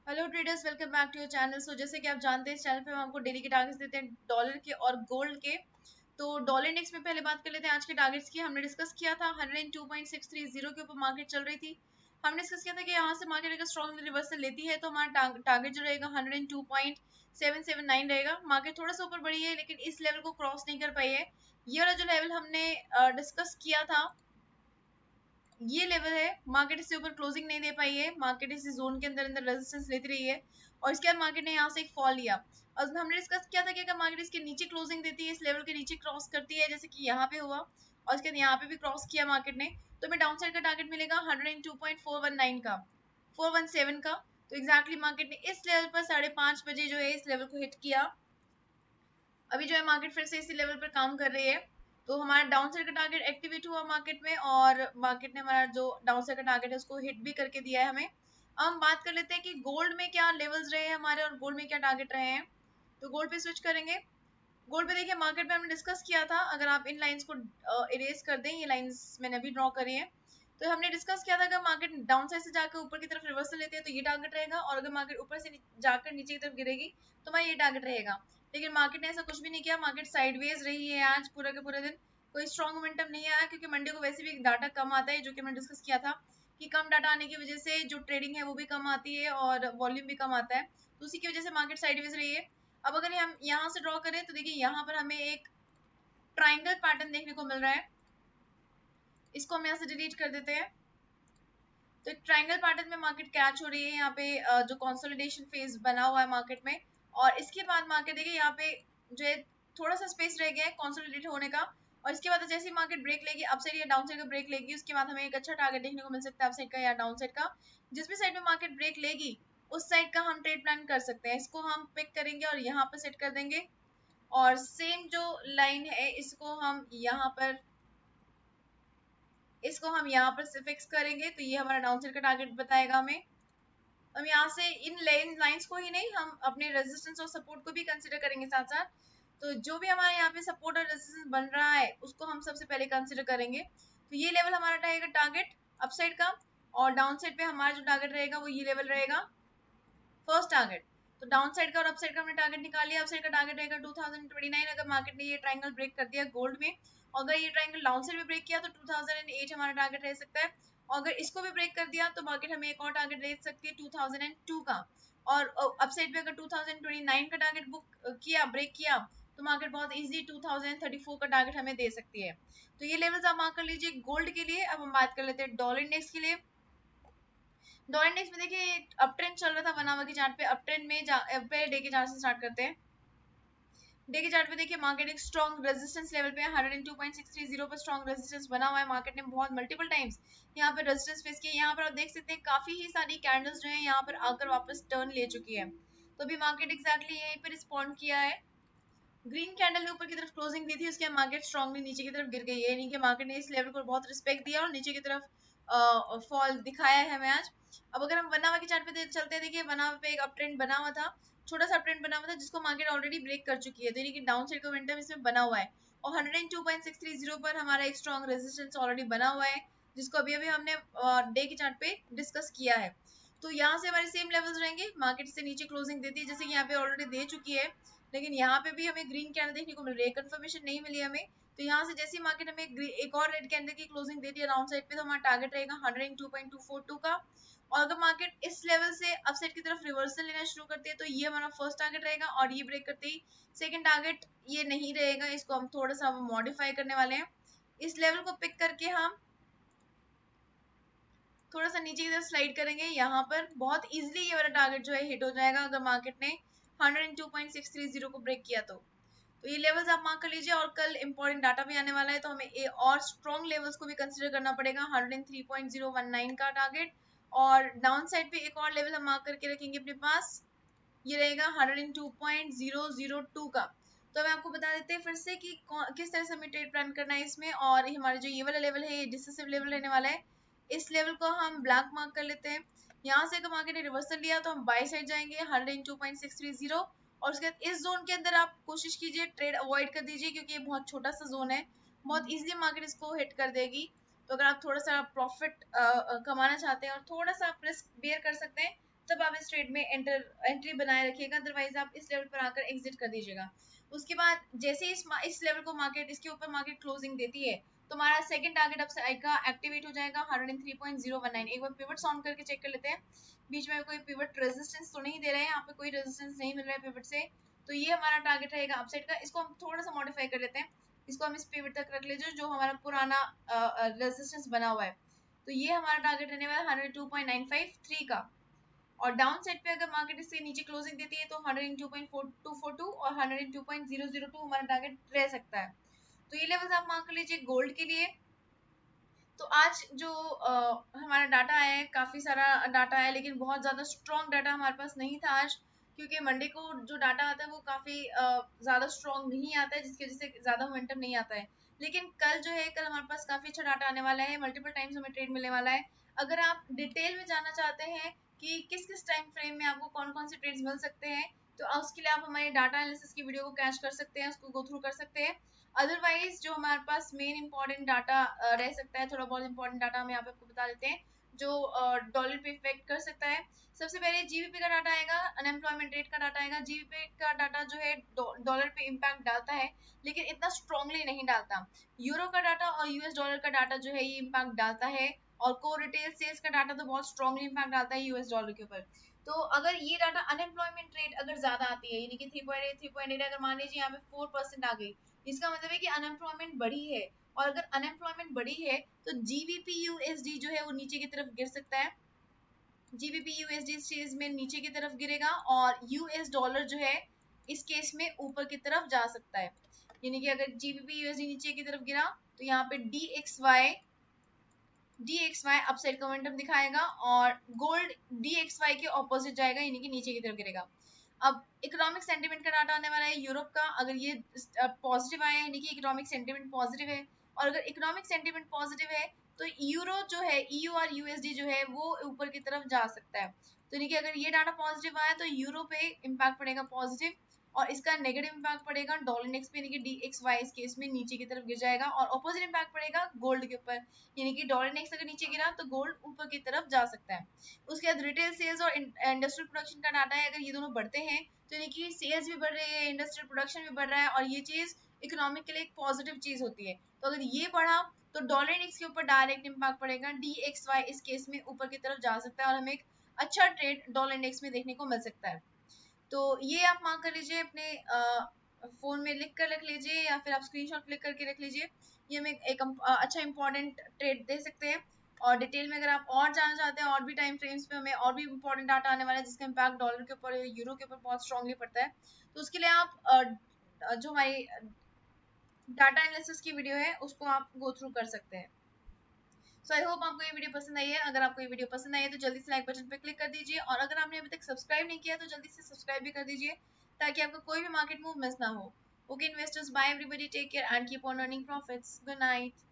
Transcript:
Hello traders, welcome back to your channel. So जैसे कि आप जानते हैं, इस चैनल पे हम आपको डेली के टारगेट्स देते हैं डॉलर के और गोल्ड के। तो डॉलर इंडेक्स में पहले बात कर लेते हैं आज के टारगेट्स की। हमने डिस्कस किया था 102.630 के ऊपर मार्केट चल रही थी। हमने डिस्कस किया था कि यहाँ से मार्केट अगर स्ट्रॉन्ग रिवर्सल लेती है तो हमारा टारगेट जो रहेगा 102.779 रहेगा। मार्केट थोड़ा सा ऊपर बढ़ी है लेकिन इस लेवल को क्रॉस नहीं कर पाई है। ये वाला जो लेवल हमने डिस्कस किया था, ये लेवल है, मार्केट इससे ऊपर क्लोजिंग नहीं दे पाई है। मार्केट इस जोन के अंदर अंदर रेजिस्टेंस लेती रही है और इसके बाद मार्केट ने यहाँ से एक फॉल लिया। और हमने डिस्कस किया था कि अगर मार्केट इसके नीचे क्लोजिंग देती है, इस लेवल के नीचे क्रॉस करती है, जैसे कि यहाँ पे हुआ और इसके बाद यहाँ पे भी क्रॉस किया मार्केट ने, तो हमें डाउन साइड का टारगेट मिलेगा 102.419 का, 417 का। तो एग्जैक्टली मार्केट ने इस लेवल पर 5:30 बजे जो है इस लेवल को हिट किया। अभी जो है मार्केट फिर से इसी लेवल पर काम कर रही है। तो हमारा डाउन साइड का टारगेट एक्टिवेट हुआ मार्केट में और मार्केट ने हमारा जो डाउन साइड का टारगेट है उसको हिट भी करके दिया है हमें। अब हम बात कर लेते हैं कि गोल्ड में क्या लेवल्स रहे हैं हमारे और गोल्ड में क्या टारगेट रहे हैं। तो गोल्ड पे स्विच करेंगे। गोल्ड पे देखिए, मार्केट में हमने डिस्कस किया था, अगर आप इन लाइंस को इरेज कर दें, ये लाइंस मैंने अभी ड्रॉ करी है। तो हमने डिस्कस किया था अगर मार्केट डाउन साइड से जाकर ऊपर की तरफ रिवर्सल लेते हैं तो ये टारगेट रहेगा, और अगर मार्केट ऊपर से जाकर नीचे की तरफ गिरेगी तो हमारा ये टारगेट रहेगा। लेकिन मार्केट ने ऐसा कुछ भी नहीं किया, मार्केट साइडवेज रही है आज पूरा के पूरे दिन। कोई स्ट्रॉन्ग मोमेंटम नहीं आया क्योंकि मंडे को वैसे भी डाटा कम आता है, जो कि हमने डिस्कस किया था कि कम डाटा आने की वजह से जो ट्रेडिंग है वो भी कम आती है और वॉल्यूम भी कम आता है। तो उसी की वजह से मार्केट साइडवेज रही है। अब अगर हम यहाँ से ड्रॉ करें तो देखिए यहाँ पर हमें एक ट्राइंगल पैटर्न देखने को मिल रहा है। इसको हम यहाँ से डिलीट कर देते हैं। तो एक ट्रायंगल पैटर्न में मार्केट कैच हो रही है यहाँ पे, जो कंसोलिडेशन फेज बना हुआ है मार्केट में। और इसके बाद मार्केट देखिए यहाँ पे जो है थोड़ा सा स्पेस रह गया है कंसोलिडेट होने का। और इसके बाद जैसे ही मार्केट ब्रेक लेगी, अप साइड या डाउन साइड का ब्रेक लेगी, उसके बाद हमें एक अच्छा टारगेट देखने को मिल सकता है अप साइड का या डाउन साइड का। जिस भी साइड में मार्केट ब्रेक लेगी उस साइड का हम ट्रेड प्लान कर सकते हैं। इसको हम पिक करेंगे और यहाँ पर सेट कर देंगे। और सेम जो लाइन है इसको हम यहाँ पर से फिक्स करेंगे, तो ये हमारा डाउन साइड का टारगेट बताएगा हमें। हम यहाँ से इन लाइंस को ही नहीं, हम अपने रेजिस्टेंस और सपोर्ट को भी कंसिडर करेंगे साथ साथ। तो जो भी हमारे यहाँ पे सपोर्ट और रेजिस्टेंस बन रहा है उसको हम सबसे पहले कंसिडर करेंगे। तो ये लेवल हमारा रहेगा टारगेट अपसाइड का, और डाउन साइड पे हमारा जो टारगेट रहेगा वो ये लेवल रहेगा फर्स्ट टारगेट। तो डाउन साइड का और अपसाइड का हमने टारगेट निकाल लिया। अपसाइड का टारगेट रहेगा 2029 अगर मार्केट ने ये ट्रायंगल ब्रेक कर दिया गोल्ड में। अगर ये ट्रायंगल डाउन साइड में ब्रेक किया तो 2008 हमारा टारगेट रह सकता है। और अगर इसको भी ब्रेक कर दिया तो मार्केट हमें एक और टारगेट दे सकती है 2002 का। और अपसाइड पे अगर 2029 का टारगेट ब्रेक किया तो मार्केट बहुत इजीली 2034 का टारगेट हमें दे सकती है। तो ये लेवल्स आप मार्क कर लीजिए गोल्ड के लिए। अब हम बात कर लेते हैं डॉलर इंडेक्स के लिए। डॉलर इंडेक्स में देखिए अप ट्रेंड चल रहा था बना हुआ के चार्ट पे। अप ट्रेंड में पहले डे के चार्ट से स्टार्ट करते हैं। डे के चार्ट पे देखिए मार्केट एक स्ट्रॉन्ग रेजिस्टेंस लेवल पे है, 102.630 पर स्ट्रॉन्ग रेजिस्टेंस बना हुआ है। मार्केट ने बहुत मल्टीपल टाइम्स यहाँ पर रेजिस्टेंस फेस किया। यहाँ पर आप देख सकते हैं काफी ही सारी कैंडल्स जो है यहाँ पर आकर वापस टर्न ले चुकी है। तो अभी मार्केट एग्जैक्टली यहीं पर रिस्पॉन्ड किया है। ग्रीन कैंडल ने ऊपर की तरफ क्लोजिंग दी थी, उसके बाद मार्केट स्ट्रांगली नीचे की तरफ गिर गई है। यानी कि मार्केट ने इस लेवल को बहुत रिस्पेक्ट दिया और नीचे की तरफ फॉल दिखाया है हमें आज। अब अगर हम बनावा के चार्ट पे चलते हैं, देखिए बनावा पे एक अप ट्रेंड बना हुआ था, छोटा सा अप ट्रेंड बना हुआ था जिसको मार्केट ऑलरेडी ब्रेक कर चुकी है। तो यानी कि डाउन साइड का मोमेंटम इसमें बना हुआ है। और 102.630 पर हमारा एक स्ट्रॉन्ग रेजिस्टेंस ऑलरेडी बना हुआ है, जिसको अभी अभी हमने डे के चार्ट पे डिस्कस किया है। तो यहाँ से हमारे सेम लेवल्स रहेंगे। मार्केट से नीचे क्लोजिंग देती है जैसे कि यहाँ पे ऑलरेडी दे चुकी है, लेकिन यहाँ पे भी हमें ग्रीन कैंडल देखने को मिल रही है, कंफर्मेशन नहीं मिली हमें। तो यहाँ से जैसे मार्केट हमें एक और रेड कैंडल की क्लोजिंग देती है राउंड साइड पे, तो हमारा टारगेट रहेगा 102.242 का। और अगर मार्केट इस लेवल से अपसाइड की तरफ रिवर्सल लेना शुरू करती है तो ये हमारा फर्स्ट टारगेट रहेगा, और ये ब्रेक करते ही सेकंड टारगेट ये नहीं रहेगा, इसको हम थोड़ा सा मॉडिफाई करने वाले हैं। इस लेवल को पिक करके हम थोड़ा सा नीचे की तरफ स्लाइड करेंगे। यहाँ पर बहुत इजीली ये वाला टारगेट जो है हिट हो जाएगा अगर मार्केट ने 102.630 को ब्रेक किया तो ये लेवल्स आप मार्क कर लीजिए। और कल इंपॉर्टेंट डाटा भी आने वाला है, तो हमें और स्ट्रॉन्ग लेवल्स को भी कंसिडर करना पड़ेगा। 103.019 का टारगेट, और डाउन साइड पे एक और लेवल हम मार्क करके रखेंगे अपने पास, ये रहेगा 102.002 का। तो मैं आपको बता देते हैं फिर से कि किस तरह से हमें ट्रेड प्लान करना है इसमें। और हमारा जो ये वाला लेवल है ये डिसेसिव लेवल रहने वाला है। इस लेवल को हम ब्लैक मार्क कर लेते हैं। यहाँ से अगर मार्केट ने रिवर्सल लिया तो हम बाय साइड जाएंगे 102.630, और उसके बाद इस जोन के अंदर आप कोशिश कीजिए ट्रेड अवॉइड कर दीजिए क्योंकि ये बहुत छोटा सा जोन है, बहुत इजीली मार्केट इसको हिट कर देगी। तो अगर आप थोड़ा सा प्रॉफिट कमाना चाहते हैं और थोड़ा सा आप रिस्क बेयर कर सकते हैं तब आप इस ट्रेड में एंट्री बनाए रखिएगा, अदरवाइज आप इस लेवल पर आकर एग्जिट कर दीजिएगा। उसके बाद जैसे इस लेवल को मार्केट, इसके ऊपर मार्केट क्लोजिंग देती है, तो हमारा सेकंड टारगेट अब आएगा, एक्टिवेट हो जाएगा 103.019। एक बार पिवट ऑन करके चेक कर लेते हैं, बीच में कोई पिवट रेजिस्टेंस तो नहीं दे रहे हैं, यहाँ पे कोई रेजिस्टेंस नहीं मिल रहा है पिवट से, तो ये हमारा टारगेट रहेगा अपसाइड का। इसको हम थोड़ा सा मॉडिफाई कर लेते हैं, इसको हम इस पिवट तक रख लीजिए जो हमारा पुराना रेजिस्टेंस बना हुआ है, तो ये हमारा टारगेट रहने वाला 102.953 का। और डाउन साइड पे अगर मार्केट इससे नीचे क्लोजिंग देती है तो 102.4242 और 102.002 हमारा टारगेट रह सकता है। तो ये लेवल्स आप मार्क कर लीजिए गोल्ड के लिए। तो आज जो हमारा डाटा आया है, काफी सारा डाटा है, लेकिन बहुत ज्यादा स्ट्रॉन्ग डाटा हमारे पास नहीं था आज, क्योंकि मंडे को जो डाटा आता है वो काफी ज्यादा स्ट्रॉन्ग नहीं आता है, जिसकी वजह से ज्यादा मोमेंटम नहीं आता है। लेकिन कल जो है, कल हमारे पास काफी अच्छा डाटा आने वाला है, मल्टीपल टाइम्स हमें ट्रेड मिलने वाला है। अगर आप डिटेल में जानना चाहते हैं कि किस किस टाइम फ्रेम में आपको कौन कौन से ट्रेड्स मिल सकते हैं, तो उसके लिए आप हमारे डाटा एनालिसिस की वीडियो को कैच कर सकते हैं, उसको गो थ्रू कर सकते हैं। अदरवाइज जो हमारे पास मेन इंपॉर्टेंट डाटा रह सकता है, थोड़ा बहुत इंपॉर्टेंट डाटा हम यहाँ पे आपको बता देते हैं जो डॉलर पे इफेक्ट कर सकता है। सबसे पहले जीबीपी का डाटा आएगा, अनएम्प्लॉयमेंट रेट का डाटा आएगा। जीबीपी का डाटा जो है डॉलर पे इम्पैक्ट डालता है, लेकिन इतना स्ट्रांगली नहीं डालता। यूरो का डाटा और यूएस डॉलर का डाटा जो है ये इम्पैक्ट डालता है, और को रिटेल सेल्स का डाटा तो बहुत स्ट्रांगली इम्पैक्ट डालता है यूएस डॉलर के ऊपर। तो अगर ये डाटा अनएम्प्लॉयमेंट रेट अगर ज्यादा आती है, यानी कि 3.8 3.8, अगर मान लीजिए यहाँ पे 4% आ गई, इसका मतलब है कि अनएम्प्लॉयमेंट बढ़ी है, और अगर अनएम्प्लॉयमेंट बढ़ी है तो जीबीपी यूएसडी जो है वो नीचे की तरफ गिर सकता है। जीबीपी यूएसडी इस चीज में नीचे की तरफ गिरेगा, और यूएस डॉलर जो है इस केस में ऊपर की तरफ जा सकता है। यानी कि अगर जीबीपी यूएसडी नीचे की तरफ गिरा तो यहाँ पे DXY अपसाइड का मोमेंटम दिखाएगा, और गोल्ड DXY के ऑपोजिट जाएगा, यानी कि नीचे की तरफ गिरेगा। अब इकोनॉमिक सेंटीमेंट का डाटा आने वाला है यूरोप का, अगर ये पॉजिटिव आया है, यानी कि इकोनॉमिक सेंटीमेंट पॉजिटिव है, और अगर इकोनॉमिक सेंटीमेंट पॉजिटिव है तो यूरो जो है, EU और यूएसडी जो है वो ऊपर की तरफ जा सकता है। तो यानी कि अगर ये डाटा पॉजिटिव आया तो यूरो पे इम्पैक्ट पड़ेगा पॉजिटिव, और इसका नेगेटिव इम्पैक्ट पड़ेगा डॉलर इंडेक्स पे, यानी कि DXY इस केस में नीचे की तरफ गिर जाएगा, और ऑपोजिट इम्पैक्ट पड़ेगा गोल्ड के ऊपर, यानी कि डॉलर इंडेक्स अगर नीचे गिरा तो गोल्ड ऊपर की तरफ जा सकता है। उसके बाद रिटेल सेल्स और इंडस्ट्रियल प्रोडक्शन का डाटा है, अगर ये दोनों बढ़ते हैं तो यानी कि सेल्स भी बढ़ रही है, इंडस्ट्रियल प्रोडक्शन भी बढ़ रहा है, और ये चीज इकोनॉमिक के लिए एक पॉजिटिव चीज होती है। तो अगर ये बढ़ा तो डॉलर इंडेक्स के ऊपर डायरेक्ट इम्पैक्ट पड़ेगा, DXY इस केस में ऊपर की तरफ जा सकता है, और हमें एक अच्छा ट्रेड डॉलर इंडेक्स में देखने को मिल सकता है। तो ये आप मार्क कर लीजिए, अपने फोन में लिख कर रख लीजिए, या फिर आप स्क्रीनशॉट क्लिक करके रख लीजिए। ये हमें एक अच्छा इंपॉर्टेंट ट्रेड दे सकते हैं। और डिटेल में अगर आप और जानना चाहते हैं, और भी टाइम फ्रेम्स पे हमें और भी इंपॉर्टेंट डाटा आने वाला है जिसका इम्पैक्ट डॉलर के ऊपर, यूरो के ऊपर बहुत स्ट्रांगली पड़ता है, तो उसके लिए आप जो हमारी डाटा एनालिसिस की वीडियो है उसको आप गो थ्रू कर सकते हैं। सो आई होप आपको ये वीडियो पसंद आई है। अगर आपको ये वीडियो पसंद आई है तो जल्दी से लाइक बटन पे क्लिक कर दीजिए, और अगर आपने अभी तक सब्सक्राइब नहीं किया तो जल्दी से सब्सक्राइब भी कर दीजिए, ताकि आपको कोई भी मार्केट मूव मिस ना हो। Okay investors, bye everybody, take care and keep on earning profits. Good night.